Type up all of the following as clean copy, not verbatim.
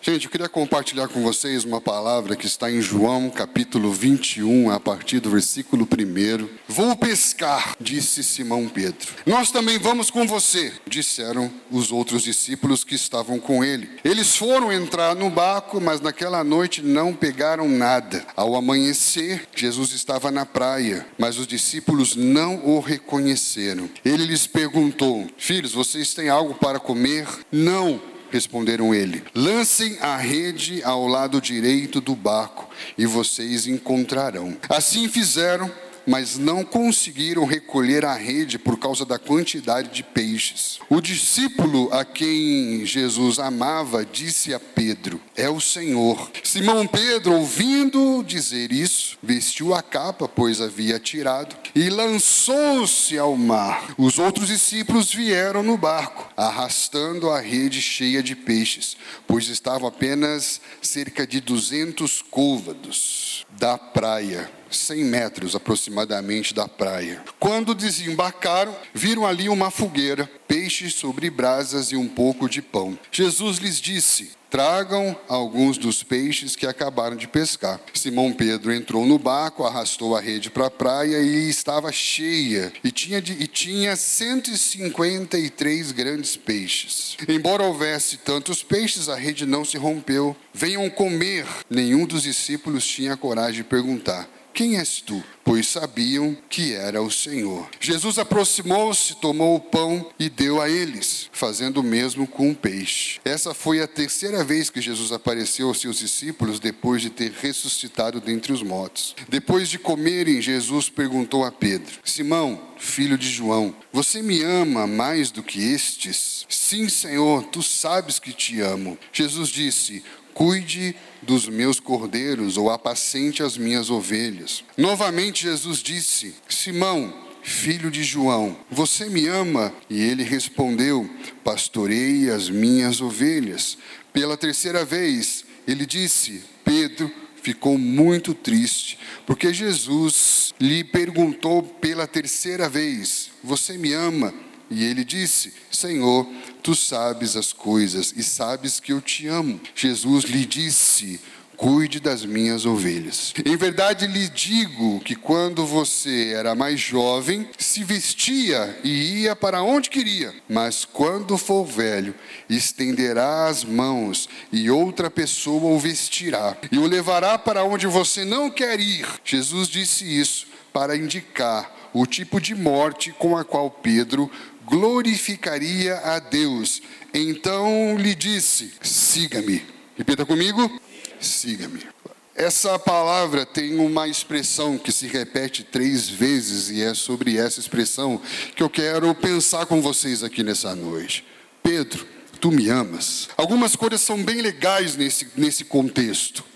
Gente, eu queria compartilhar com vocês uma palavra que está em João, capítulo 21, a partir do versículo 1. Vou pescar, disse Simão Pedro. Nós também vamos com você, disseram os outros discípulos que estavam com ele. Eles foram entrar no barco, mas naquela noite não pegaram nada. Ao amanhecer, Jesus estava na praia, mas os discípulos não o reconheceram. Ele lhes perguntou: filhos, vocês têm algo para comer? Não, responderam ele. Lancem a rede ao lado direito do barco e vocês encontrarão. Assim fizeram, mas não conseguiram recolher a rede por causa da quantidade de peixes. O discípulo a quem Jesus amava disse a Pedro: é o Senhor. Simão Pedro, ouvindo dizer isso, vestiu a capa, pois havia tirado, e lançou-se ao mar. Os outros discípulos vieram no barco, arrastando a rede cheia de peixes, pois estavam apenas cerca de 200 côvados da praia, 100 metros aproximadamente da praia. Quando desembarcaram, viram ali uma fogueira, peixes sobre brasas e um pouco de pão. Jesus lhes disse: tragam alguns dos peixes que acabaram de pescar. Simão Pedro entrou no barco, arrastou a rede para a praia e estava cheia, e tinha 153 grandes peixes. Embora houvesse tantos peixes, a rede não se rompeu. Venham comer. Nenhum dos discípulos tinha coragem de perguntar: quem és tu? Pois sabiam que era o Senhor. Jesus aproximou-se, tomou o pão e deu a eles, fazendo o mesmo com o peixe. Essa foi a terceira vez que Jesus apareceu aos seus discípulos depois de ter ressuscitado dentre os mortos. Depois de comerem, Jesus perguntou a Pedro: Simão, filho de João, você me ama mais do que estes? Sim, Senhor, tu sabes que te amo. Jesus disse: cuide dos meus cordeiros, ou apacente as minhas ovelhas. Novamente Jesus disse: Simão, filho de João, você me ama? E ele respondeu: pastorei as minhas ovelhas. Pela terceira vez ele disse: Pedro ficou muito triste, porque Jesus lhe perguntou pela terceira vez: você me ama? E ele disse: Senhor, tu sabes as coisas e sabes que eu te amo. Jesus lhe disse: cuide das minhas ovelhas. Em verdade lhe digo que quando você era mais jovem, se vestia e ia para onde queria. Mas quando for velho, estenderá as mãos e outra pessoa o vestirá e o levará para onde você não quer ir. Jesus disse isso para indicar o tipo de morte com a qual Pedro glorificaria a Deus. Então lhe disse: siga-me. Repita comigo: siga-me. Essa palavra tem uma expressão que se repete 3 vezes, e é sobre essa expressão que eu quero pensar com vocês aqui nessa noite. Pedro, tu me amas? Algumas coisas são bem legais nesse contexto.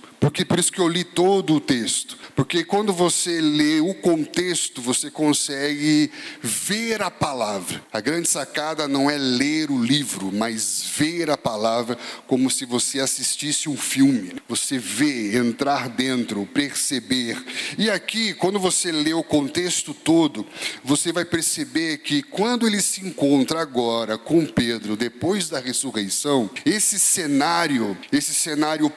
Por isso que eu li todo o texto. Porque quando você lê o contexto, você consegue ver a palavra. A grande sacada não é ler o livro, mas ver a palavra como se você assistisse um filme. Você vê, entrar dentro, perceber. E aqui, quando você lê o contexto todo, você vai perceber que quando ele se encontra agora com Pedro, depois da ressurreição, esse cenário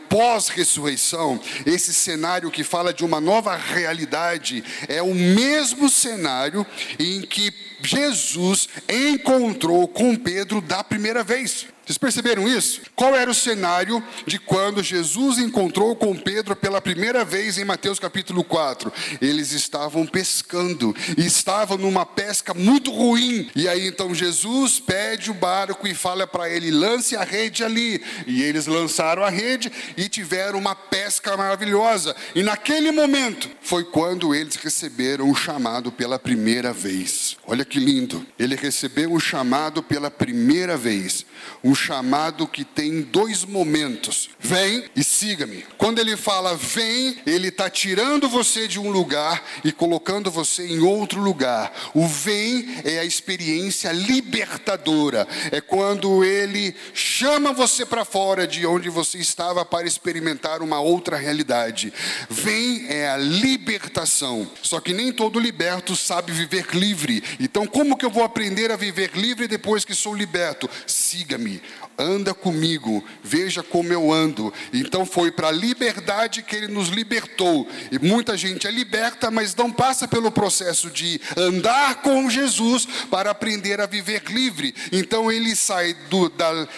pós-ressurreição, esse cenário que fala de uma nova realidade, é o mesmo cenário em que Jesus encontrou com Pedro da primeira vez. Vocês perceberam isso? Qual era o cenário de quando Jesus encontrou com Pedro pela primeira vez em Mateus capítulo 4? Eles estavam pescando, e estavam numa pesca muito ruim. E aí então Jesus pede o barco e fala para ele: lance a rede ali. E eles lançaram a rede e tiveram uma pesca maravilhosa. E naquele momento foi quando eles receberam o chamado pela primeira vez. Olha que lindo. Ele recebeu o chamado pela primeira vez. Um chamado que tem 2 momentos: vem e siga-me. Quando ele fala vem, ele está tirando você de um lugar e colocando você em outro lugar. O vem é a experiência libertadora. É quando ele chama você para fora de onde você estava para experimentar uma outra realidade. Vem é a libertação. Só que nem todo liberto sabe viver livre. Então como que eu vou aprender a viver livre depois que sou liberto? Siga-me. anda comigo, veja como eu ando. Então foi para a liberdade que ele nos libertou. E muita gente é liberta, mas não passa pelo processo de andar com Jesus para aprender a viver livre. Então ele sai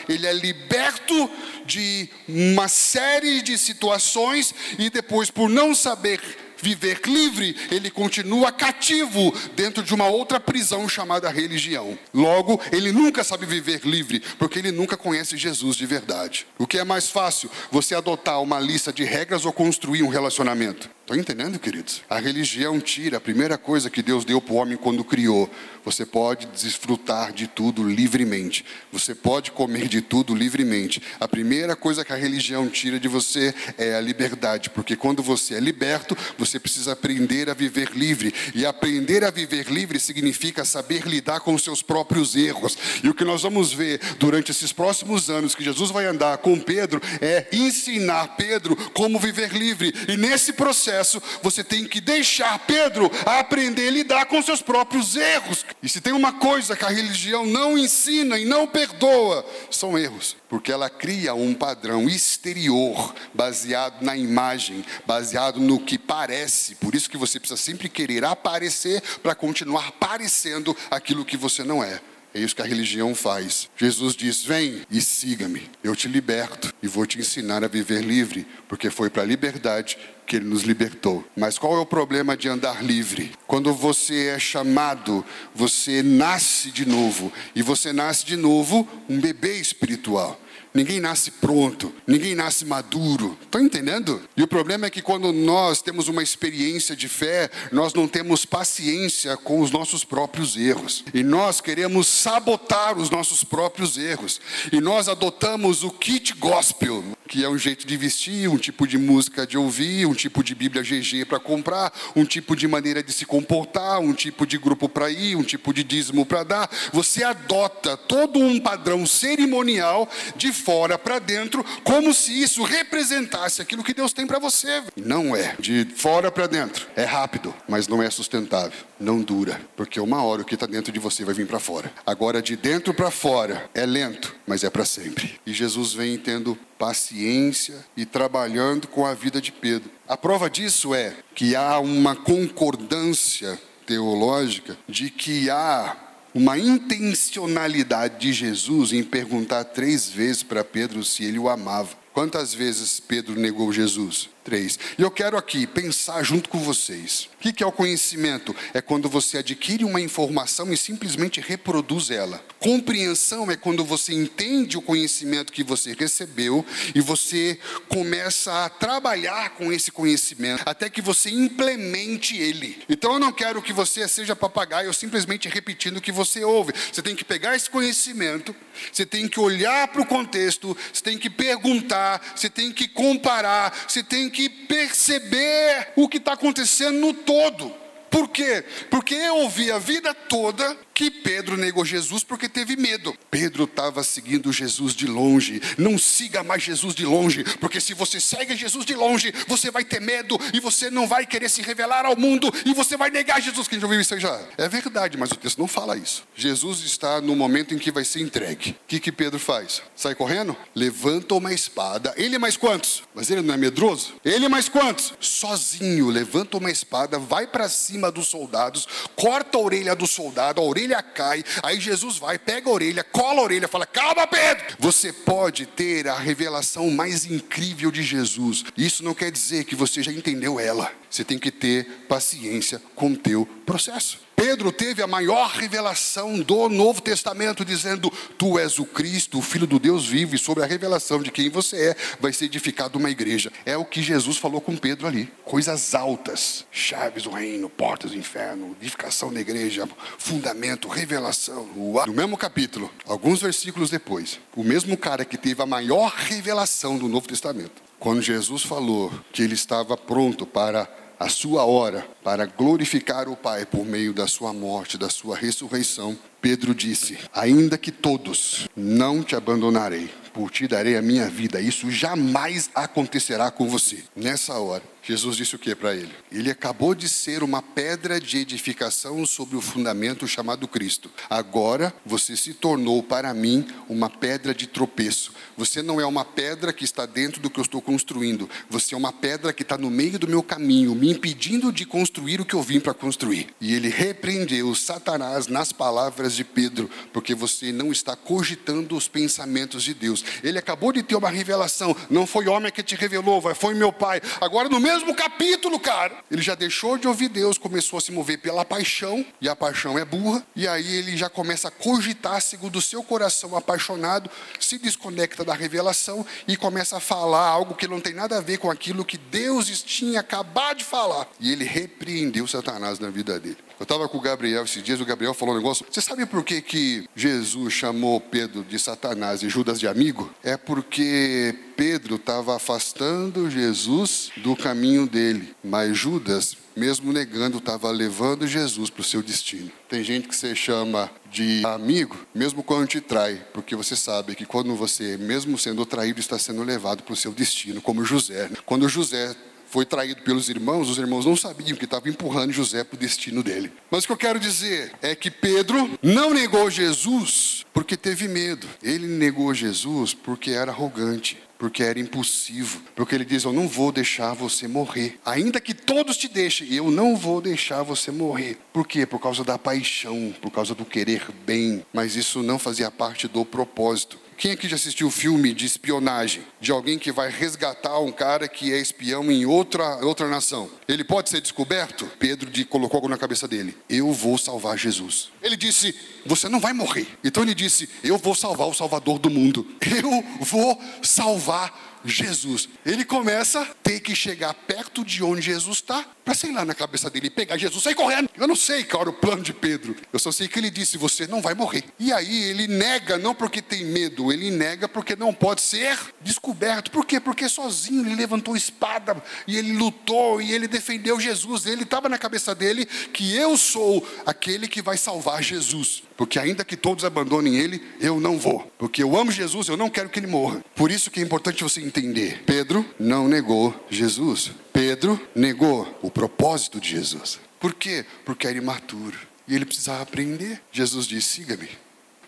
ele é liberto de uma série de situações e depois, por não saber viver livre, ele continua cativo dentro de uma outra prisão chamada religião. Logo, ele nunca sabe viver livre, porque ele nunca conhece Jesus de verdade. O que é mais fácil? Você adotar uma lista de regras ou construir um relacionamento? Estão entendendo, queridos? A religião tira a primeira coisa que Deus deu para o homem quando criou. Você pode desfrutar de tudo livremente. Você pode comer de tudo livremente. A primeira coisa que a religião tira de você é a liberdade. Porque quando você é liberto, você precisa aprender a viver livre. E aprender a viver livre significa saber lidar com os seus próprios erros. E o que nós vamos ver durante esses próximos anos que Jesus vai andar com Pedro é ensinar Pedro como viver livre. E nesse processo, você tem que deixar Pedro aprender a lidar com seus próprios erros. E se tem uma coisa que a religião não ensina e não perdoa, são erros. Porque ela cria um padrão exterior, baseado na imagem, baseado no que parece. Por isso que você precisa sempre querer aparecer para continuar parecendo aquilo que você não é. É isso que a religião faz. Jesus diz: vem e siga-me. Eu te liberto e vou te ensinar a viver livre, porque foi para a liberdade que ele nos libertou. Mas qual é o problema de andar livre? Quando você é chamado, você nasce de novo. E você nasce de novo um bebê espiritual. Ninguém nasce pronto, ninguém nasce maduro. Estão entendendo? E o problema é que quando nós temos uma experiência de fé, nós não temos paciência com os nossos próprios erros. E nós queremos sabotar os nossos próprios erros. E nós adotamos o kit gospel, que é um jeito de vestir, um tipo de música de ouvir, um tipo de Bíblia GG para comprar, um tipo de maneira de se comportar, um tipo de grupo para ir, um tipo de dízimo para dar. Você adota todo um padrão cerimonial de fora para dentro, como se isso representasse aquilo que Deus tem para você. Não é. De fora para dentro é rápido, mas não é sustentável. Não dura, porque uma hora o que está dentro de você vai vir para fora. Agora, de dentro para fora é lento, mas é para sempre. E Jesus vem tendo paciência e trabalhando com a vida de Pedro. A prova disso é que há uma concordância teológica de que há uma intencionalidade de Jesus em perguntar 3 vezes para Pedro se ele o amava. Quantas vezes Pedro negou Jesus? 3. E eu quero aqui pensar junto com vocês. O que é o conhecimento? É quando você adquire uma informação e simplesmente reproduz ela. Compreensão é quando você entende o conhecimento que você recebeu e você começa a trabalhar com esse conhecimento até que você implemente ele. Então eu não quero que você seja papagaio simplesmente repetindo o que você ouve. Você tem que pegar esse conhecimento, você tem que olhar para o contexto, você tem que perguntar, você tem que comparar, você tem que perceber o que está acontecendo no todo. Por quê? Porque eu ouvi a vida toda que Pedro negou Jesus porque teve medo. Pedro estava seguindo Jesus de longe. Não siga mais Jesus de longe, porque se você segue Jesus de longe, você vai ter medo e você não vai querer se revelar ao mundo e você vai negar Jesus. Quem já ouviu isso aí já? É verdade, mas o texto não fala isso. Jesus está no momento em que vai ser entregue. O que Pedro faz? Sai correndo? Levanta uma espada. Ele é mais quantos? Mas ele não é medroso? Ele é mais quantos? Sozinho, levanta uma espada, vai para cima dos soldados, corta a orelha do soldado, a orelha cai, aí Jesus vai, pega a orelha, cola a orelha, fala: calma, Pedro! Você pode ter a revelação mais incrível de Jesus. Isso não quer dizer que você já entendeu ela. Você tem que ter paciência com o teu processo. Pedro teve a maior revelação do Novo Testamento, dizendo: tu és o Cristo, o Filho do Deus vivo, e sobre a revelação de quem você é, vai ser edificada uma igreja. É o que Jesus falou com Pedro ali. Coisas altas, chaves do reino, portas do inferno, edificação da igreja, fundamento, revelação. No mesmo capítulo, alguns versículos depois, o mesmo cara que teve a maior revelação do Novo Testamento, quando Jesus falou que ele estava pronto para a sua hora, para glorificar o Pai por meio da sua morte, da sua ressurreição, Pedro disse: ainda que todos, não te abandonarei, por ti darei a minha vida. Isso jamais acontecerá com você. Nessa hora, Jesus disse o que para ele? Ele acabou de ser uma pedra de edificação sobre o fundamento chamado Cristo. Agora você se tornou para mim uma pedra de tropeço. Você não é uma pedra que está dentro do que eu estou construindo. Você é uma pedra que está no meio do meu caminho, me impedindo de construir o que eu vim para construir. E ele repreendeu Satanás nas palavras de Pedro, porque você não está cogitando os pensamentos de Deus. Ele acabou de ter uma revelação. Não foi homem que te revelou, foi meu pai. Agora no mesmo capítulo, cara, ele já deixou de ouvir Deus, começou a se mover pela paixão, e a paixão é burra, e aí ele já começa a cogitar segundo o seu coração apaixonado, se desconecta da revelação e começa a falar algo que não tem nada a ver com aquilo que Deus tinha acabado de falar. E ele repreendeu Satanás na vida dele. Eu estava com o Gabriel esses dias, o Gabriel falou um negócio. Você sabe por que Jesus chamou Pedro de Satanás e Judas de amigo? É porque Pedro estava afastando Jesus do caminho dele, mas Judas, mesmo negando, estava levando Jesus para o seu destino. Tem gente que você chama de amigo, mesmo quando te trai, porque você sabe que quando você, mesmo sendo traído, está sendo levado para o seu destino, como José. Quando José foi traído pelos irmãos, os irmãos não sabiam que estavam empurrando José para o destino dele. Mas o que eu quero dizer é que Pedro não negou Jesus porque teve medo. Ele negou Jesus porque era arrogante, porque era impulsivo, porque ele diz: eu não vou deixar você morrer. Ainda que todos te deixem, eu não vou deixar você morrer. Por quê? Por causa da paixão, por causa do querer bem. Mas isso não fazia parte do propósito. Quem aqui já assistiu o filme de espionagem? De alguém que vai resgatar um cara que é espião em outra nação. Ele pode ser descoberto? Pedro colocou algo na cabeça dele: eu vou salvar Jesus. Ele disse: você não vai morrer. Então ele disse: eu vou salvar o Salvador do mundo. Eu vou salvar Jesus. Ele começa a ter que chegar perto de onde Jesus está, para, sei lá, na cabeça dele, pegar Jesus, sair correndo. Eu não sei qual era o plano de Pedro. Eu só sei que ele disse: você não vai morrer. E aí ele nega, não porque tem medo, ele nega porque não pode ser descoberto. Por quê? Porque sozinho ele levantou espada, e ele lutou, e ele defendeu Jesus. Ele estava na cabeça dele que eu sou aquele que vai salvar Jesus. Porque ainda que todos abandonem ele, eu não vou. Porque eu amo Jesus, eu não quero que ele morra. Por isso que é importante você entender. Pedro não negou Jesus. Pedro negou o propósito de Jesus. Por quê? Porque era imaturo. E ele precisava aprender. Jesus disse: siga-me.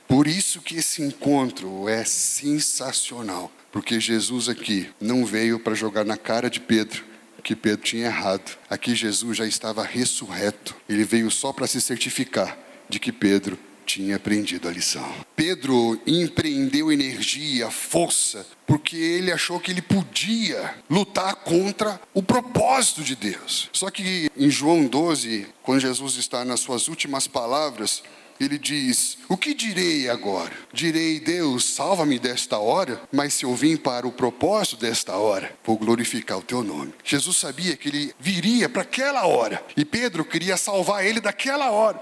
Por isso que esse encontro é sensacional. Porque Jesus aqui não veio para jogar na cara de Pedro que Pedro tinha errado. Aqui Jesus já estava ressurreto. Ele veio só para se certificar de que Pedro tinha aprendido a lição. Pedro empreendeu energia, força, porque ele achou que ele podia lutar contra o propósito de Deus. Só que em João 12, quando Jesus está nas suas últimas palavras, ele diz: o que direi agora? Direi: Deus, salva-me desta hora, mas se eu vim para o propósito desta hora, vou glorificar o teu nome. Jesus sabia que ele viria para aquela hora, e Pedro queria salvar ele daquela hora,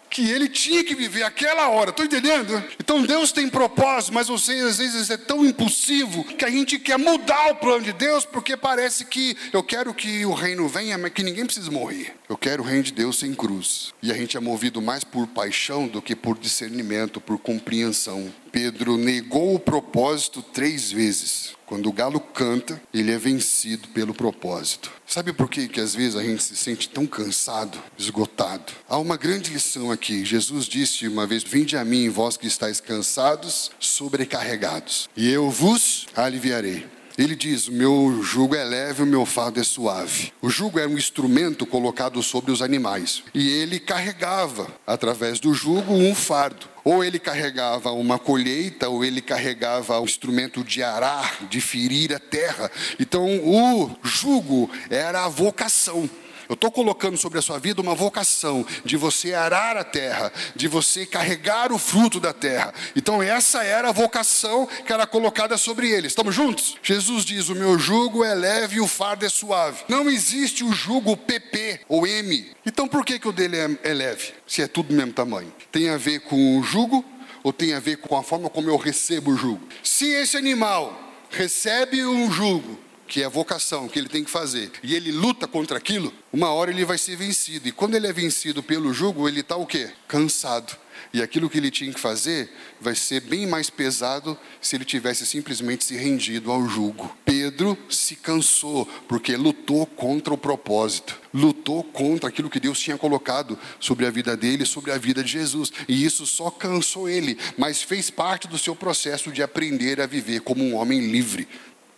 que ele tinha que viver aquela hora. Estou entendendo? Então Deus tem propósito, mas você às vezes é tão impulsivo que a gente quer mudar o plano de Deus, porque parece que eu quero que o reino venha, mas que ninguém precisa morrer. Eu quero o reino de Deus sem cruz. E a gente é movido mais por paixão do que por discernimento, por compreensão. Pedro negou o propósito 3 vezes. Quando o galo canta, ele é vencido pelo propósito. Sabe por que às vezes a gente se sente tão cansado, esgotado? Há uma grande lição aqui. Jesus disse uma vez: vinde a mim, vós que estáis cansados, sobrecarregados, e eu vos aliviarei. Ele diz: o meu jugo é leve, o meu fardo é suave. O jugo era um instrumento colocado sobre os animais, e ele carregava, através do jugo, um fardo. Ou ele carregava uma colheita, ou ele carregava o instrumento de arar, de ferir a terra. Então o jugo era a vocação. Eu estou colocando sobre a sua vida uma vocação de você arar a terra, de você carregar o fruto da terra. Então essa era a vocação que era colocada sobre ele. Estamos juntos? Jesus diz: o meu jugo é leve e o fardo é suave. Não existe o jugo PP ou M. Então por que o dele é leve? Se é tudo do mesmo tamanho. Tem a ver com o jugo ou tem a ver com a forma como eu recebo o jugo? Se esse animal recebe um jugo que é a vocação, que ele tem que fazer, e ele luta contra aquilo, uma hora ele vai ser vencido. E quando ele é vencido pelo jugo, ele está o quê? Cansado. E aquilo que ele tinha que fazer vai ser bem mais pesado se ele tivesse simplesmente se rendido ao jugo. Pedro se cansou porque lutou contra o propósito, lutou contra aquilo que Deus tinha colocado sobre a vida dele, sobre a vida de Jesus. E isso só cansou ele, mas fez parte do seu processo de aprender a viver como um homem livre.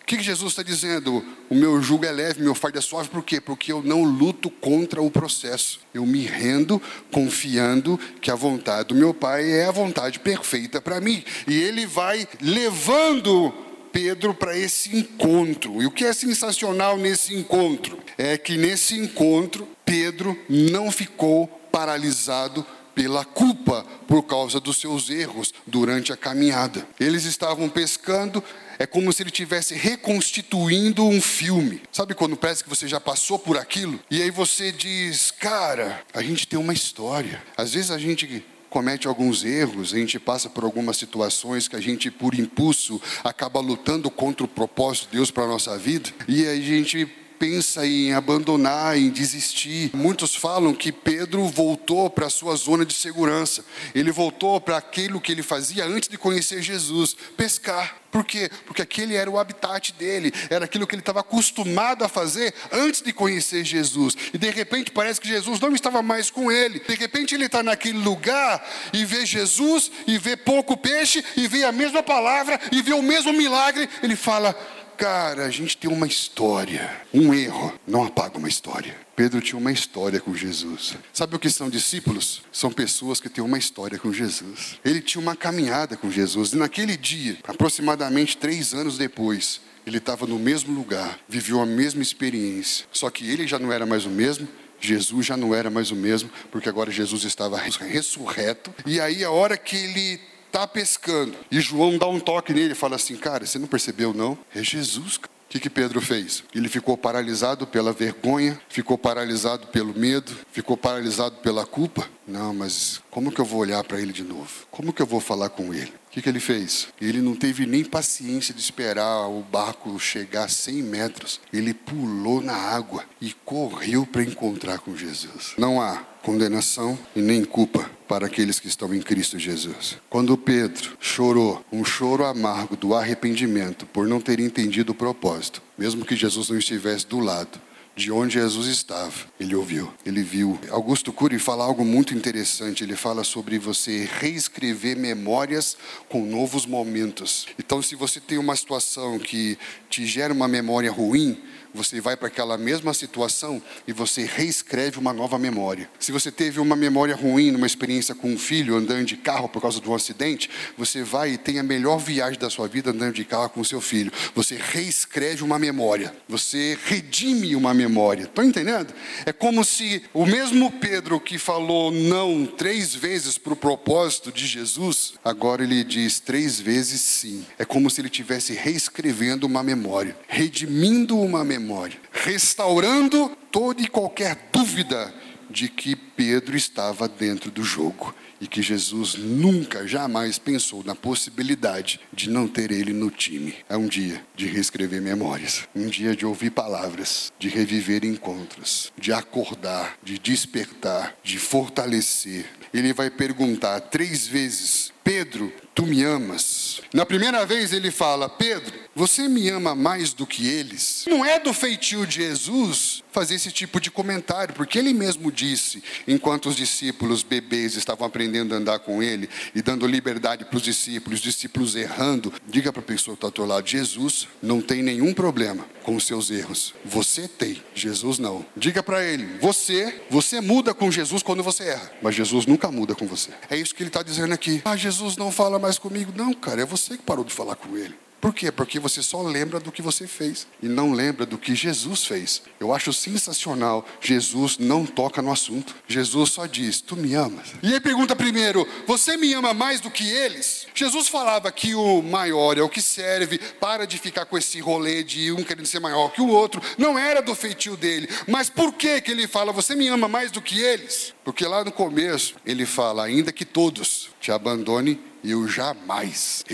O que Jesus está dizendo? O meu jugo é leve, meu fardo é suave. Por quê? Porque eu não luto contra o processo. Eu me rendo confiando que a vontade do meu Pai é a vontade perfeita para mim. E Ele vai levando Pedro para esse encontro. E o que é sensacional nesse encontro? É que nesse encontro, Pedro não ficou paralisado pela culpa por causa dos seus erros durante a caminhada. Eles estavam pescando. É como se ele estivesse reconstituindo um filme. Sabe quando parece que você já passou por aquilo? E aí você diz, cara, a gente tem uma história. Às vezes a gente comete alguns erros, a gente passa por algumas situações que a gente, por impulso, acaba lutando contra o propósito de Deus para a nossa vida. E aí a gente pensa em abandonar, em desistir. Muitos falam que Pedro voltou para a sua zona de segurança. Ele voltou para aquilo que ele fazia antes de conhecer Jesus, pescar. Por quê? Porque aquele era o habitat dele, era aquilo que ele estava acostumado a fazer antes de conhecer Jesus. E de repente parece que Jesus não estava mais com ele. De repente ele está naquele lugar e vê Jesus, e vê pouco peixe, e vê a mesma palavra, e vê o mesmo milagre. Ele fala, cara, a gente tem uma história. Um erro não apaga uma história. Pedro tinha uma história com Jesus. Sabe o que são discípulos? São pessoas que têm uma história com Jesus. Ele tinha uma caminhada com Jesus. E naquele dia, aproximadamente 3 anos depois, ele estava no mesmo lugar, viveu a mesma experiência. Só que ele já não era mais o mesmo, Jesus já não era mais o mesmo, porque agora Jesus estava ressurreto. E aí a hora que ele está pescando, e João dá um toque nele e fala assim, cara, você não percebeu não? É Jesus. O que Pedro fez? Ele ficou paralisado pela vergonha, ficou paralisado pelo medo, ficou paralisado pela culpa. Não, mas como que eu vou olhar para ele de novo? Como que eu vou falar com ele? O que ele fez? Ele não teve nem paciência de esperar o barco chegar a 100 metros. Ele pulou na água e correu para encontrar com Jesus. Não há condenação e nem culpa para aqueles que estão em Cristo Jesus. Quando Pedro chorou, um choro amargo do arrependimento por não ter entendido o propósito, mesmo que Jesus não estivesse do lado de onde Jesus estava, ele ouviu, ele viu. Augusto Cury fala algo muito interessante. Ele fala sobre você reescrever memórias com novos momentos. Então, se você tem uma situação que te gera uma memória ruim, você vai para aquela mesma situação e você reescreve uma nova memória. Se você teve uma memória ruim numa experiência com um filho andando de carro por causa de um acidente, você vai e tem a melhor viagem da sua vida andando de carro com o seu filho. Você reescreve uma memória, você redime uma memória. Estão entendendo? É como se o mesmo Pedro que falou não 3 vezes para o propósito de Jesus, agora ele diz 3 vezes sim. É como se ele estivesse reescrevendo uma memória, redimindo uma memória, restaurando toda e qualquer dúvida de que Pedro estava dentro do jogo e que Jesus nunca, jamais pensou na possibilidade de não ter ele no time. É um dia de reescrever memórias, um dia de ouvir palavras, de reviver encontros, de acordar, de despertar, de fortalecer. Ele vai perguntar 3 vezes, Pedro, tu me amas? Na primeira vez ele fala, Pedro, você me ama mais do que eles? Não é do feitio de Jesus fazer esse tipo de comentário, porque ele mesmo disse, enquanto os discípulos bebês estavam aprendendo a andar com ele e dando liberdade para os discípulos errando, diga para a pessoa que está ao teu lado, Jesus não tem nenhum problema com os seus erros. Você tem, Jesus não. Diga para ele, você muda com Jesus quando você erra, mas Jesus nunca muda com você. É isso que ele está dizendo aqui. Ah, Jesus não fala mais comigo. Não, cara, é você que parou de falar com ele. Por quê? Porque você só lembra do que você fez e não lembra do que Jesus fez. Eu acho sensacional. Jesus não toca no assunto. Jesus só diz, tu me amas? E aí pergunta primeiro, você me ama mais do que eles? Jesus falava que o maior é o que serve. Para de ficar com esse rolê de um querendo ser maior que o outro. Não era do feitio dele. Mas por que ele fala, você me ama mais do que eles? Porque lá no começo ele fala, ainda que todos te abandonem, eu jamais.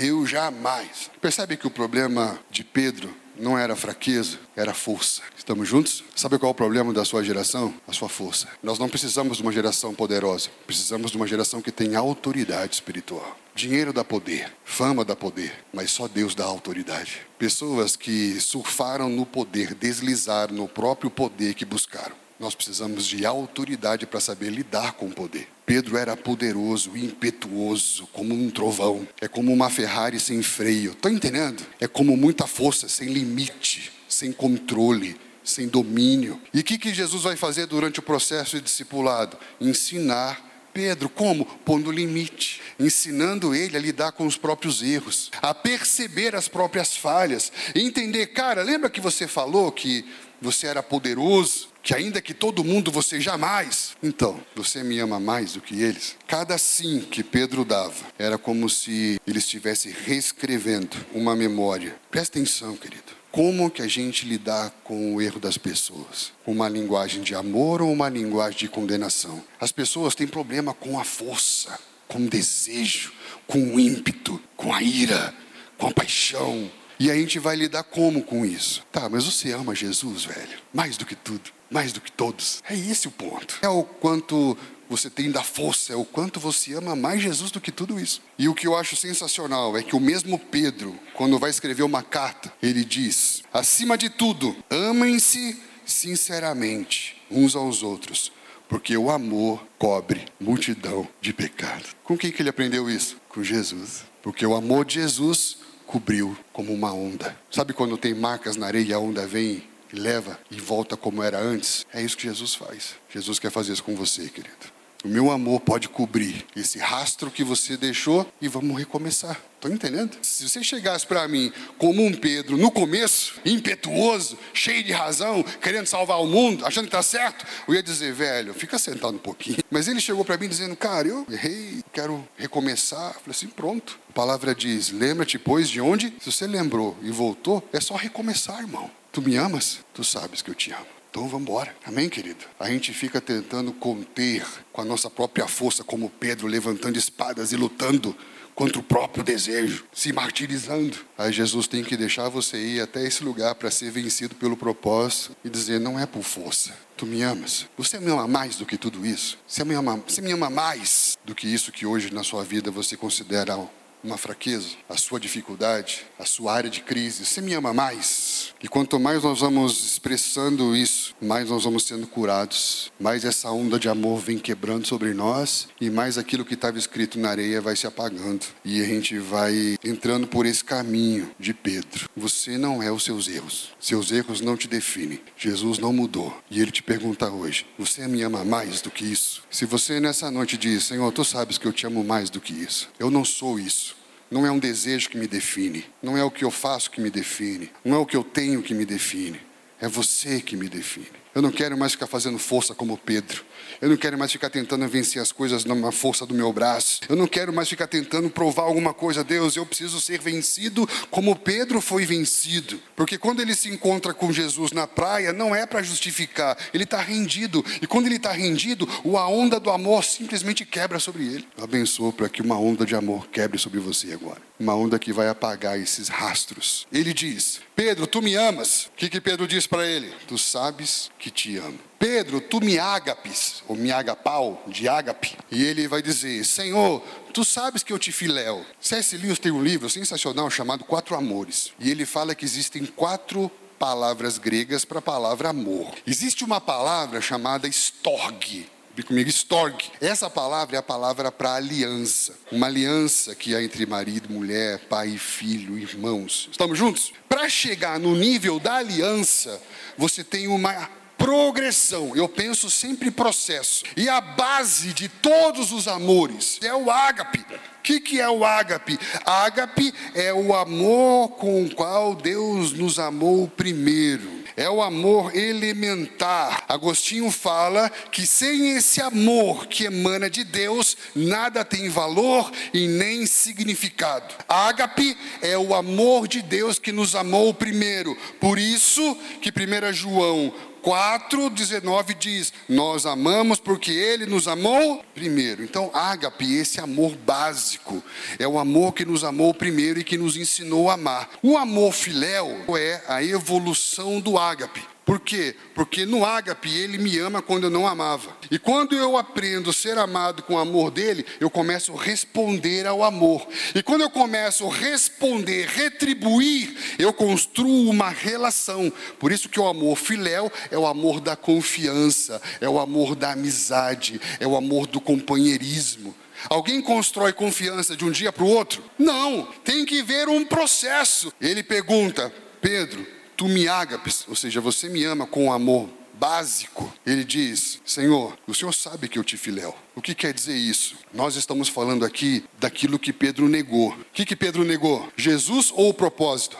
Percebe que o problema de Pedro não era fraqueza, era força. Estamos juntos? Sabe qual é o problema da sua geração? A sua força. Nós não precisamos de uma geração poderosa. Precisamos de uma geração que tem autoridade espiritual. Dinheiro dá poder, fama dá poder, mas só Deus dá autoridade. Pessoas que surfaram no poder, deslizaram no próprio poder que buscaram. Nós precisamos de autoridade para saber lidar com o poder. Pedro era poderoso, impetuoso, como um trovão. É como uma Ferrari sem freio. Estão entendendo? É como muita força, sem limite, sem controle, sem domínio. E o que Jesus vai fazer durante o processo de discipulado? Ensinar Pedro. Como? Pondo limite. Ensinando ele a lidar com os próprios erros. A perceber as próprias falhas. E entender, cara, lembra que você falou que você era poderoso? Que ainda que todo mundo você jamais. Então, você me ama mais do que eles? Cada sim que Pedro dava era como se ele estivesse reescrevendo uma memória. Presta atenção, querido. Como que a gente lidar com o erro das pessoas? Com uma linguagem de amor ou uma linguagem de condenação? As pessoas têm problema com a força, com o desejo, com o ímpeto, com a ira, com a paixão. E a gente vai lidar como com isso? Tá, mas você ama Jesus, velho? Mais do que tudo, mais do que todos. É esse o ponto. É o quanto você tem da força, é o quanto você ama mais Jesus do que tudo isso. E o que eu acho sensacional é que o mesmo Pedro, quando vai escrever uma carta, ele diz, acima de tudo, amem-se sinceramente uns aos outros, porque o amor cobre multidão de pecados. Com quem que ele aprendeu isso? Com Jesus. Porque o amor de Jesus cobriu como uma onda. Sabe quando tem marcas na areia e a onda vem e leva e volta como era antes? É isso que Jesus faz. Jesus quer fazer isso com você, querido. O meu amor pode cobrir esse rastro que você deixou e vamos recomeçar. Estão entendendo? Se você chegasse para mim como um Pedro no começo, impetuoso, cheio de razão, querendo salvar o mundo, achando que está certo, eu ia dizer, velho, fica sentado um pouquinho. Mas ele chegou para mim dizendo, cara, eu errei, quero recomeçar. Eu falei assim, pronto. A palavra diz, lembra-te, pois, de onde? Se você lembrou e voltou, é só recomeçar, irmão. Tu me amas? Tu sabes que eu te amo. Então vamos embora. Amém, querido? A gente fica tentando conter com a nossa própria força, como Pedro, levantando espadas e lutando contra o próprio desejo, se martirizando. Aí Jesus tem que deixar você ir até esse lugar para ser vencido pelo propósito e dizer, não é por força. Tu me amas. Você me ama mais do que tudo isso? Você me ama mais do que isso que hoje na sua vida você considera uma fraqueza, a sua dificuldade, a sua área de crise. Você me ama mais. E quanto mais nós vamos expressando isso, mais nós vamos sendo curados. Mais essa onda de amor vem quebrando sobre nós e mais aquilo que estava escrito na areia vai se apagando. E a gente vai entrando por esse caminho de Pedro. Você não é os seus erros. Seus erros não te definem. Jesus não mudou. E Ele te pergunta hoje, você me ama mais do que isso? Se você nessa noite diz, Senhor, tu sabes que eu te amo mais do que isso. Eu não sou isso. Não é um desejo que me define. Não é o que eu faço que me define. Não é o que eu tenho que me define. É você que me define. Eu não quero mais ficar fazendo força como Pedro. Eu não quero mais ficar tentando vencer as coisas na força do meu braço. Eu não quero mais ficar tentando provar alguma coisa. Deus, eu preciso ser vencido como Pedro foi vencido. Porque quando ele se encontra com Jesus na praia, não é para justificar. Ele está rendido. E quando ele está rendido, a onda do amor simplesmente quebra sobre ele. Eu abençoo para que uma onda de amor quebre sobre você agora. Uma onda que vai apagar esses rastros. Ele diz, Pedro, tu me amas? O que Pedro diz para ele? Tu sabes que te amo. Pedro, tu me ágapes, ou me agapau, de ágape. E ele vai dizer, Senhor, tu sabes que eu te filéu. C.S. Lewis tem um livro sensacional chamado 4 Amores. E ele fala que existem 4 palavras gregas para a palavra amor. Existe uma palavra chamada storge. Comigo, storg. Essa palavra é a palavra para aliança. Uma aliança que há entre marido, mulher, pai e filho, irmãos. Estamos juntos? Para chegar no nível da aliança, você tem uma progressão. Eu penso sempre processo. E a base de todos os amores é o ágape. O que é o ágape? Ágape é o amor com o qual Deus nos amou primeiro. É o amor elementar. Agostinho fala que sem esse amor que emana de Deus, nada tem valor e nem significado. Ágape é o amor de Deus que nos amou primeiro. Por isso que 1 João 4:19 diz: nós amamos porque ele nos amou primeiro. Então, ágape, esse amor básico, é o amor que nos amou primeiro e que nos ensinou a amar. O amor filéu é a evolução do ágape. Por quê? Porque no ágape ele me ama quando eu não amava. E quando eu aprendo a ser amado com o amor dele, eu começo a responder ao amor. E quando eu começo a responder, retribuir, eu construo uma relação. Por isso que o amor filéu é o amor da confiança, é o amor da amizade, é o amor do companheirismo. Alguém constrói confiança de um dia para o outro? Não, tem que ver um processo. Ele pergunta: Pedro, tu me ágapes, ou seja, você me ama com amor básico. Ele diz: Senhor, o Senhor sabe que eu te filéu. O que quer dizer isso? Nós estamos falando aqui daquilo que Pedro negou. O que Pedro negou? Jesus ou o propósito?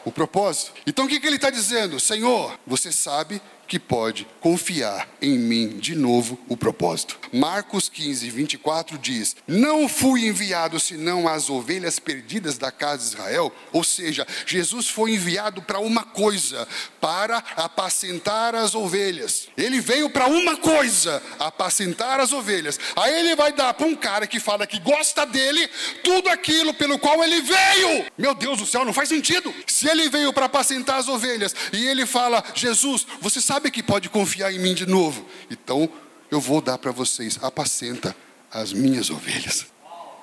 O propósito. Então o que ele está dizendo? Senhor, você sabe que pode confiar em mim de novo o propósito. Marcos 15:24 diz: não fui enviado senão às ovelhas perdidas da casa de Israel. Ou seja, Jesus foi enviado para uma coisa, para apacentar as ovelhas. Ele veio para uma coisa, apacentar as ovelhas. Aí ele vai dar para um cara que fala que gosta dele tudo aquilo pelo qual ele veio. Meu Deus do céu, não faz sentido. Se ele veio para apacentar as ovelhas e ele fala: Jesus, você sabe que pode confiar em mim de novo, então eu vou dar para vocês, apacenta as minhas ovelhas.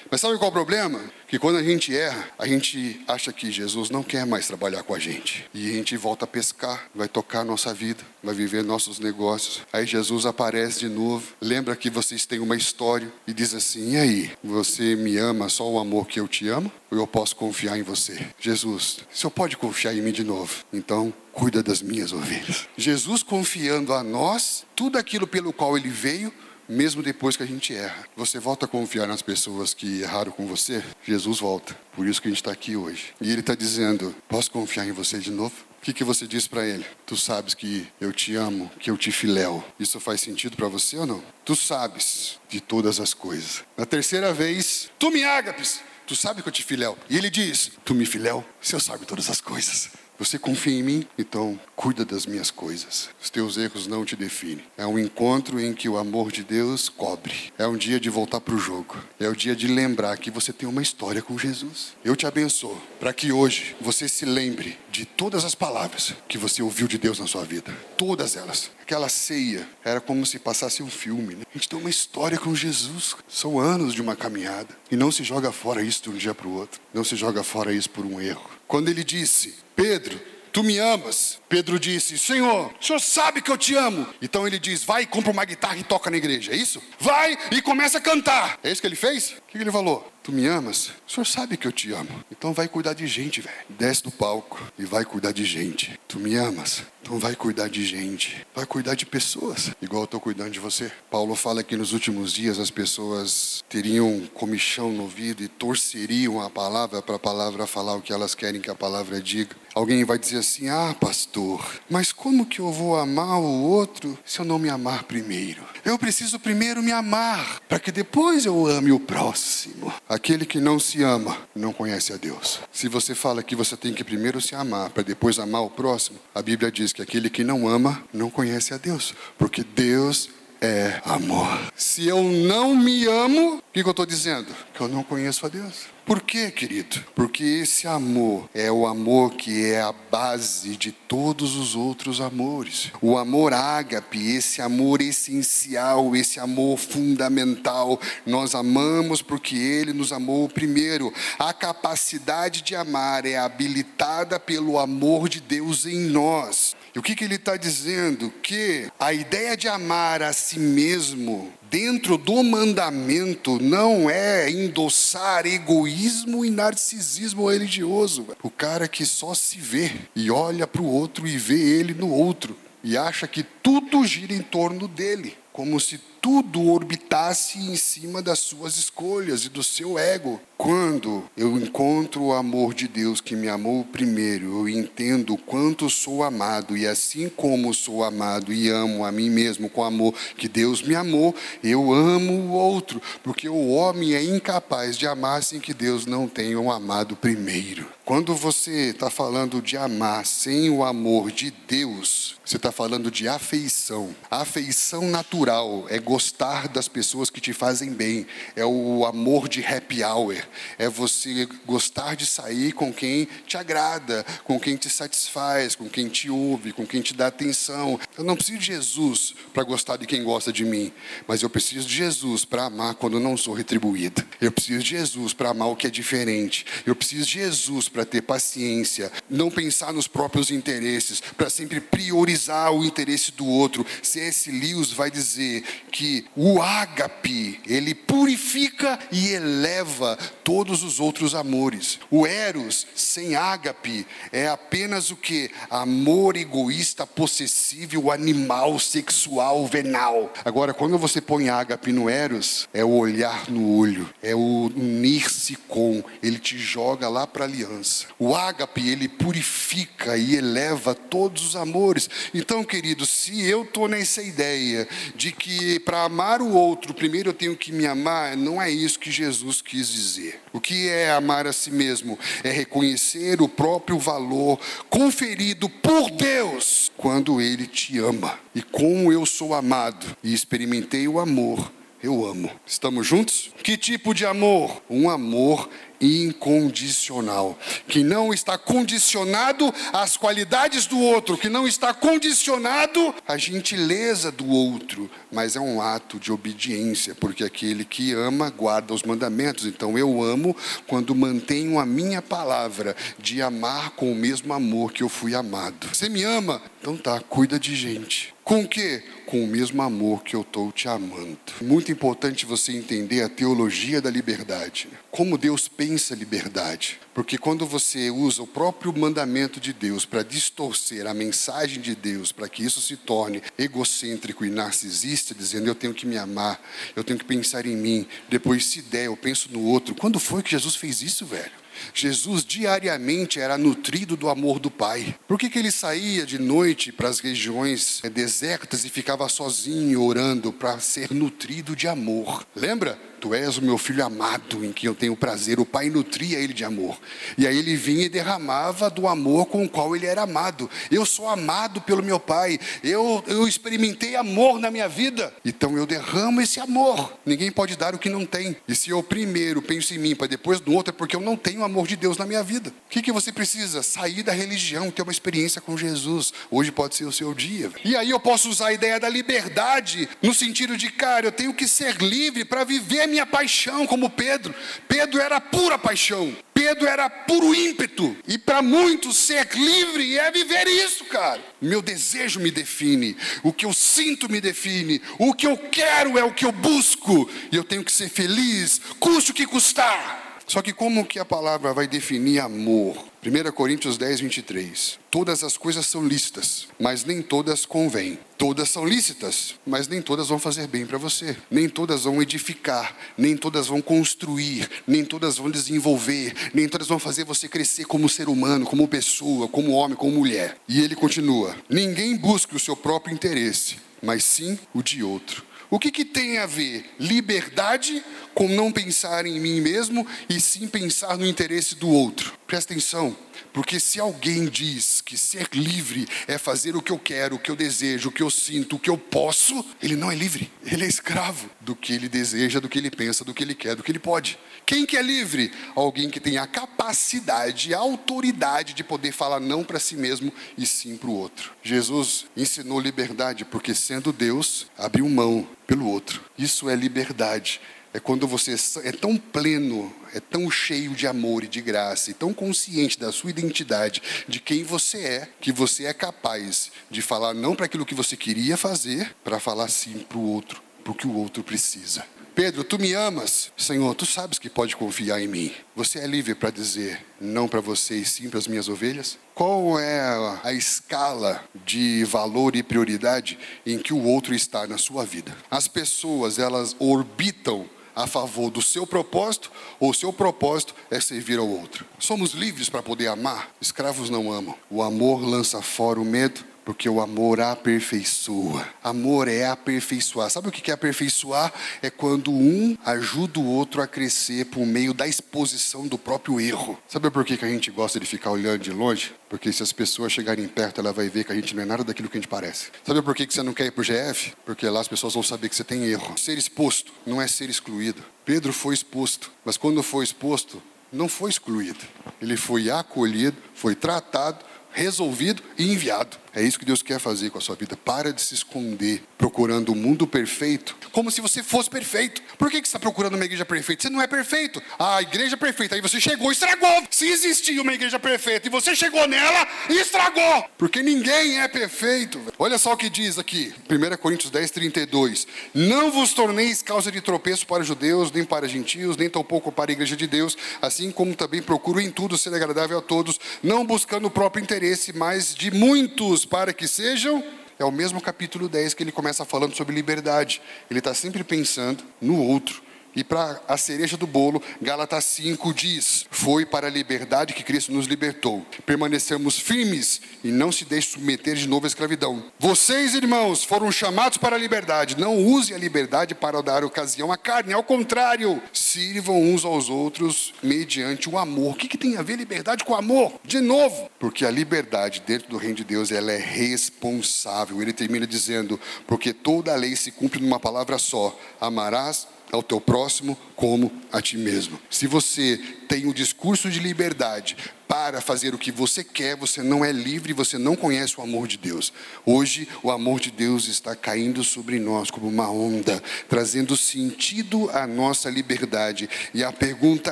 Mas sabe qual é o problema? Que quando a gente erra, a gente acha que Jesus não quer mais trabalhar com a gente. E a gente volta a pescar, vai tocar a nossa vida, vai viver nossos negócios. Aí Jesus aparece de novo, lembra que vocês têm uma história e diz assim: e aí, você me ama só o amor que eu te amo? Ou eu posso confiar em você? Jesus, o Senhor pode confiar em mim de novo? Então, cuida das minhas ovelhas. Jesus confiando a nós tudo aquilo pelo qual ele veio. Mesmo depois que a gente erra, você volta a confiar nas pessoas que erraram com você? Jesus volta. Por isso que a gente está aqui hoje. E ele está dizendo: posso confiar em você de novo? O que você diz para ele? Tu sabes que eu te amo, que eu te filéu. Isso faz sentido para você ou não? Tu sabes de todas as coisas. Na terceira vez: tu me ágapes. Tu sabe que eu te filéu. E ele diz: tu me filéu? O Senhor sabe todas as coisas. Você confia em mim? Então, cuida das minhas coisas. Os teus erros não te definem. É um encontro em que o amor de Deus cobre. É um dia de voltar para o jogo. É o dia de lembrar que você tem uma história com Jesus. Eu te abençoo para que hoje você se lembre de todas as palavras que você ouviu de Deus na sua vida. Todas elas. Aquela ceia era como se passasse um filme, né? A gente tem uma história com Jesus. São anos de uma caminhada. E não se joga fora isso de um dia para o outro. Não se joga fora isso por um erro. Quando ele disse: Pedro, tu me amas? Pedro disse: Senhor, o Senhor sabe que eu te amo. Então ele diz: vai e compra uma guitarra e toca na igreja, é isso? Vai e começa a cantar. É isso que ele fez? O que ele falou? Tu me amas? O Senhor sabe que eu te amo. Então vai cuidar de gente, velho. Desce do palco e vai cuidar de gente. Tu me amas? Então vai cuidar de gente. Vai cuidar de pessoas, igual eu estou cuidando de você. Paulo fala que nos últimos dias as pessoas teriam comichão no ouvido e torceriam a palavra para a palavra falar o que elas querem que a palavra diga. Alguém vai dizer assim: ah, pastor, mas como que eu vou amar o outro se eu não me amar primeiro? Eu preciso primeiro me amar, para que depois eu ame o próximo. Aquele que não se ama, não conhece a Deus. Se você fala que você tem que primeiro se amar, para depois amar o próximo, a Bíblia diz que aquele que não ama, não conhece a Deus. Porque Deus é amor. Se eu não me amo, o que eu estou dizendo? Que eu não conheço a Deus. Por quê, querido? Porque esse amor é o amor que é a base de todos os outros amores. O amor ágape, esse amor essencial, esse amor fundamental. Nós amamos porque Ele nos amou primeiro. A capacidade de amar é habilitada pelo amor de Deus em nós. E o que ele está dizendo? Que a ideia de amar a si mesmo dentro do mandamento não é endossar egoísmo e narcisismo religioso. O cara que só se vê e olha para o outro e vê ele no outro e acha que tudo gira em torno dele, como se tudo orbitasse em cima das suas escolhas e do seu ego. Quando eu encontro o amor de Deus que me amou primeiro, eu entendo o quanto sou amado, e assim como sou amado e amo a mim mesmo com o amor que Deus me amou, eu amo o outro, porque o homem é incapaz de amar sem que Deus não tenha um amado primeiro. Quando você está falando de amar sem o amor de Deus, você está falando de afeição. A afeição natural é gostar das pessoas que te fazem bem, é o amor de happy hour, é você gostar de sair com quem te agrada, com quem te satisfaz, com quem te ouve, com quem te dá atenção. Eu não preciso de Jesus para gostar de quem gosta de mim, mas eu preciso de Jesus para amar quando não sou retribuído. Eu preciso de Jesus para amar o que é diferente. Eu preciso de Jesus para ter paciência, não pensar nos próprios interesses, para sempre priorizar o interesse do outro. C.S. Lewis vai dizer que o ágape, ele purifica e eleva todos os outros amores. O eros sem ágape é apenas o que? Amor egoísta, possessivo, animal, sexual, venal. Agora, quando você põe ágape no eros, é o olhar no olho, é o unir-se com, ele te joga lá para a aliança. O ágape, ele purifica e eleva todos os amores. Então, querido, se eu estou nessa ideia de que para amar o outro, primeiro eu tenho que me amar, não é isso que Jesus quis dizer. O que é amar a si mesmo? É reconhecer o próprio valor conferido por Deus quando Ele te ama. E como eu sou amado e experimentei o amor, eu amo. Estamos juntos? Que tipo de amor? Um amor incondicional, que não está condicionado às qualidades do outro, que não está condicionado à gentileza do outro, mas é um ato de obediência, porque aquele que ama guarda os mandamentos. Então eu amo quando mantenho a minha palavra de amar com o mesmo amor que eu fui amado. Você me ama? Então tá, cuida de gente. Com o quê? Com o mesmo amor que eu estou te amando. Muito importante você entender a teologia da liberdade. Como Deus pensa a liberdade. Porque quando você usa o próprio mandamento de Deus para distorcer a mensagem de Deus, para que isso se torne egocêntrico e narcisista, dizendo eu tenho que me amar, eu tenho que pensar em mim, depois se der eu penso no outro. Quando foi que Jesus fez isso, velho? Jesus diariamente era nutrido do amor do Pai. Por que ele saía de noite para as regiões desertas e ficava sozinho orando para ser nutrido de amor? Lembra? Tu és o meu filho amado, em quem eu tenho prazer. O Pai nutria ele de amor. E aí ele vinha e derramava do amor com o qual ele era amado. Eu sou amado pelo meu Pai. Eu experimentei amor na minha vida. Então eu derramo esse amor. Ninguém pode dar o que não tem. E se eu primeiro penso em mim, para depois no outro, é porque eu não tenho o amor de Deus na minha vida. O que você precisa? Sair da religião, ter uma experiência com Jesus. Hoje pode ser o seu dia. E aí eu posso usar a ideia da liberdade, no sentido de, cara, eu tenho que ser livre para viver minha paixão, como Pedro. Pedro era pura paixão. Pedro era puro ímpeto. E para muitos, ser livre é viver isso, cara. Meu desejo me define. O que eu sinto me define. O que eu quero é o que eu busco. E eu tenho que ser feliz, custe o que custar. Só que como que a palavra vai definir amor? 1 Coríntios 10, 23. Todas as coisas são lícitas, mas nem todas convêm. Todas são lícitas, mas nem todas vão fazer bem para você. Nem todas vão edificar, nem todas vão construir, nem todas vão desenvolver, nem todas vão fazer você crescer como ser humano, como pessoa, como homem, como mulher. E ele continua: ninguém busca o seu próprio interesse, mas sim o de outro. O que tem a ver liberdade com não pensar em mim mesmo e sim pensar no interesse do outro? Presta atenção, porque se alguém diz que ser livre é fazer o que eu quero, o que eu desejo, o que eu sinto, o que eu posso, ele não é livre. Ele é escravo do que ele deseja, do que ele pensa, do que ele quer, do que ele pode. Quem que é livre? Alguém que tem a capacidade, a autoridade de poder falar não para si mesmo e sim para o outro. Jesus ensinou liberdade porque, sendo Deus, abriu mão pelo outro. Isso é liberdade. É quando você é tão pleno, é tão cheio de amor e de graça, e tão consciente da sua identidade, de quem você é, que você é capaz de falar não para aquilo que você queria fazer, para falar sim para o outro, para o que o outro precisa. Pedro, tu me amas? Senhor, tu sabes que pode confiar em mim. Você é livre para dizer não para você e sim para as minhas ovelhas? Qual é a escala de valor e prioridade em que o outro está na sua vida? As pessoas, elas orbitam a favor do seu propósito, ou o seu propósito é servir ao outro. Somos livres para poder amar? Escravos não amam. O amor lança fora o medo, porque o amor aperfeiçoa. Amor é aperfeiçoar. Sabe o que é aperfeiçoar? É quando um ajuda o outro a crescer por meio da exposição do próprio erro. Sabe por que a gente gosta de ficar olhando de longe? Porque se as pessoas chegarem perto, ela vai ver que a gente não é nada daquilo que a gente parece. Sabe por que você não quer ir para o GF? Porque lá as pessoas vão saber que você tem erro. Ser exposto não é ser excluído. Pedro foi exposto, mas quando foi exposto, não foi excluído. Ele foi acolhido, foi tratado, resolvido e enviado. É isso que Deus quer fazer com a sua vida. Para de se esconder procurando o mundo perfeito, como se você fosse perfeito. Por que você está procurando uma igreja perfeita? Você não é perfeito. A igreja perfeita, aí você chegou e estragou. Se existia uma igreja perfeita e você chegou nela e estragou. Porque ninguém é perfeito. Olha só o que diz aqui, 1 Coríntios 10, 32. Não vos torneis causa de tropeço para judeus, nem para gentios, nem tampouco para a igreja de Deus, assim como também procuro em tudo ser agradável a todos, não buscando o próprio interesse, mas de muitos, para que sejam. É o mesmo capítulo 10 que ele começa falando sobre liberdade. Ele está sempre pensando no outro. E para a cereja do bolo, Gálatas 5 diz: foi para a liberdade que Cristo nos libertou. Permanecemos firmes e não se deixe submeter de novo à escravidão. Vocês, irmãos, foram chamados para a liberdade. Não use a liberdade para dar ocasião à carne. Ao contrário, sirvam uns aos outros mediante o amor. O que tem a ver liberdade com amor? De novo, porque a liberdade dentro do reino de Deus, ela é responsável. Ele termina dizendo: porque toda a lei se cumpre numa palavra só: amarás ao teu próximo como a ti mesmo. Se você tem o discurso de liberdade para fazer o que você quer, você não é livre, você não conhece o amor de Deus. Hoje, o amor de Deus está caindo sobre nós como uma onda, trazendo sentido à nossa liberdade. E a pergunta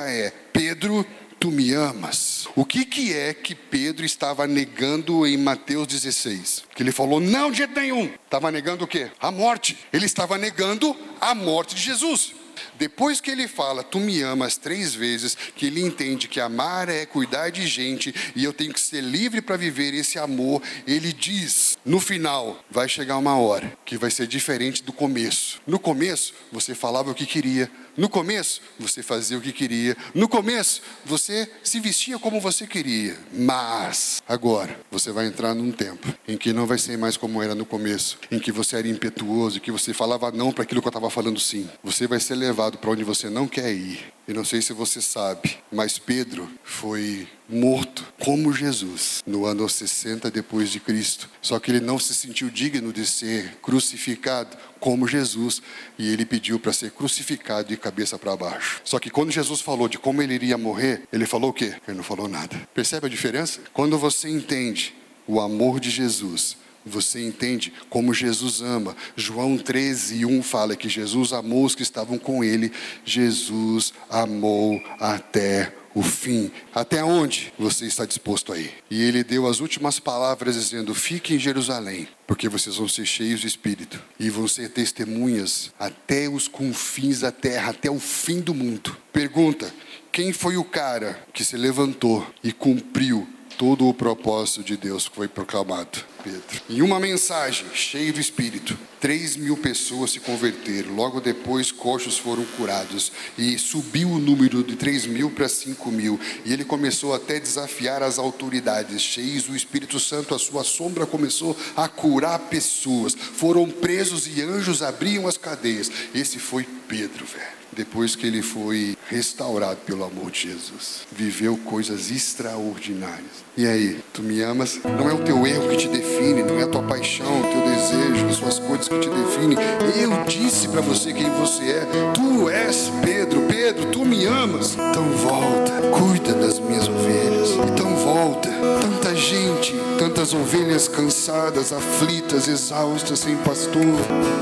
é: Pedro, tu me amas? O que é que Pedro estava negando em Mateus 16? Que ele falou, não, de jeito nenhum. Estava negando o quê? A morte. Ele estava negando a morte de Jesus. Depois que ele fala, tu me amas 3 vezes, que ele entende que amar é cuidar de gente, e eu tenho que ser livre para viver esse amor, ele diz, no final, vai chegar uma hora que vai ser diferente do começo. No começo, você falava o que queria. No começo, você fazia o que queria. No começo, você se vestia como você queria. Mas, agora, você vai entrar num tempo em que não vai ser mais como era no começo. Em que você era impetuoso, que você falava não para aquilo que eu estava falando sim. Você vai ser levado para onde você não quer ir. Eu não sei se você sabe, mas Pedro foi morto como Jesus no ano 60 depois de Cristo. Só que ele não se sentiu digno de ser crucificado como Jesus, e ele pediu para ser crucificado de cabeça para baixo. Só que quando Jesus falou de como ele iria morrer, ele falou o quê? Ele não falou nada. Percebe a diferença? Quando você entende o amor de Jesus, você entende como Jesus ama. João 13:1 fala que Jesus amou os que estavam com ele. Jesus amou até o fim. Até onde você está disposto a ir? E ele deu as últimas palavras dizendo, fique em Jerusalém, porque vocês vão ser cheios de Espírito e vão ser testemunhas até os confins da terra, até o fim do mundo. Pergunta, quem foi o cara que se levantou e cumpriu todo o propósito de Deus que foi proclamado? Pedro. Em uma mensagem, cheio do Espírito, 3.000 pessoas se converteram. Logo depois, coxos foram curados. E subiu o número de 3.000 para 5.000. E ele começou até a desafiar as autoridades. Cheios do Espírito Santo, a sua sombra começou a curar pessoas. Foram presos e anjos abriam as cadeias. Esse foi Pedro, velho. Depois que ele foi restaurado pelo amor de Jesus, viveu coisas extraordinárias. E aí, tu me amas? Não é o teu erro que te define, não é a tua paixão, o teu desejo, as suas coisas que te definem. Eu disse para você quem você é. Tu és Pedro. Pedro, tu me amas? Então volta, cuida das minhas ovelhas. Então volta. Tanta gente, tantas ovelhas cansadas, aflitas, exaustas, sem pastor.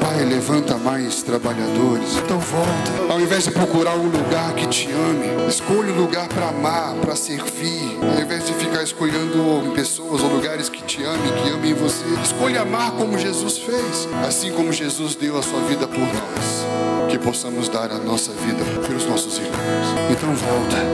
Pai, levanta mais trabalhadores. Então volta. Ao invés de procurar um lugar que te ame, escolha um lugar para amar, para servir. Ao invés de ficar escolhendo pessoas ou lugares que te amem, que amem você, escolha amar como Jesus fez. Assim como Jesus deu a sua vida por nós, que possamos dar a nossa vida pelos nossos irmãos. Então volta.